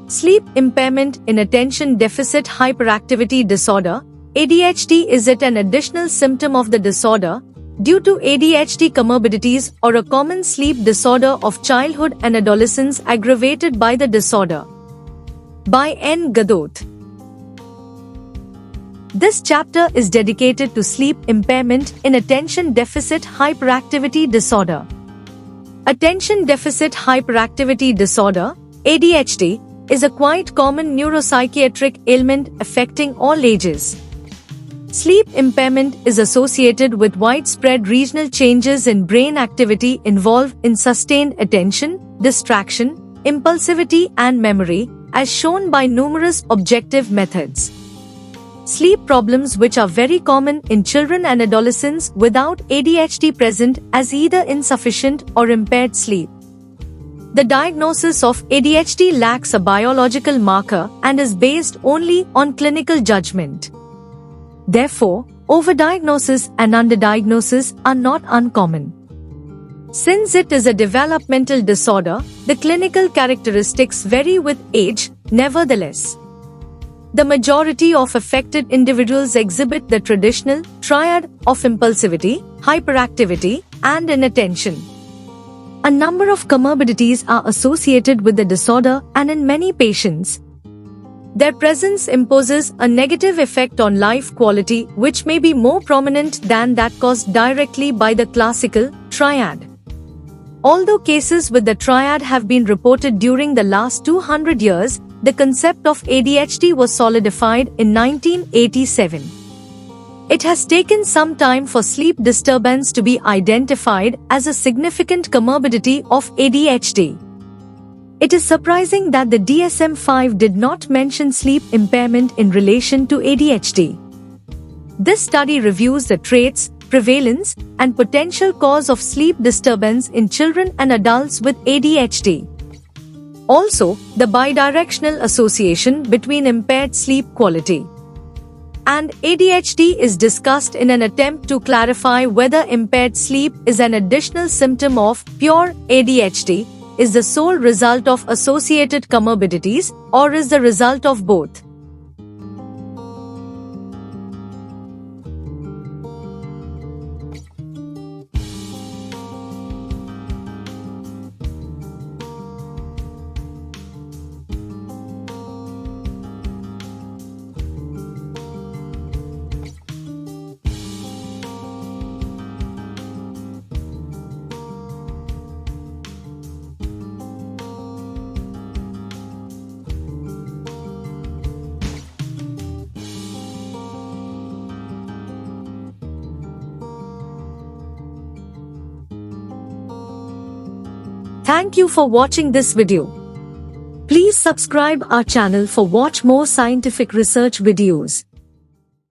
Sleep impairment in attention deficit hyperactivity disorder, ADHD, is it an additional symptom of the disorder due to ADHD comorbidities or a common sleep disorder of childhood and adolescence aggravated by the disorder? By N. Gadot. This chapter is dedicated to sleep impairment in attention deficit hyperactivity disorder. Attention deficit hyperactivity disorder, ADHD, is a quite common neuropsychiatric ailment affecting all ages. Sleep impairment is associated with widespread regional changes in brain activity involved in sustained attention, distraction, impulsivity and memory, as shown by numerous objective methods. Sleep problems which are very common in children and adolescents without ADHD present as either insufficient or impaired sleep. The diagnosis of ADHD lacks a biological marker and is based only on clinical judgment. Therefore, overdiagnosis and underdiagnosis are not uncommon. Since it is a developmental disorder, the clinical characteristics vary with age. Nevertheless, the majority of affected individuals exhibit the traditional triad of impulsivity, hyperactivity, and inattention. A number of comorbidities are associated with the disorder, and in many patients, their presence imposes a negative effect on life quality which may be more prominent than that caused directly by the classical triad. Although cases with the triad have been reported during the last 200 years, the concept of ADHD was solidified in 1987. It has taken some time for sleep disturbance to be identified as a significant comorbidity of ADHD. It is surprising that the DSM-5 did not mention sleep impairment in relation to ADHD. This study reviews the traits, prevalence, and potential cause of sleep disturbance in children and adults with ADHD. Also, the bidirectional association between impaired sleep quality and ADHD is discussed in an attempt to clarify whether impaired sleep is an additional symptom of pure ADHD, is the sole result of associated comorbidities, or is the result of both. Thank you for watching this video. Please subscribe our channel for watch more scientific research videos.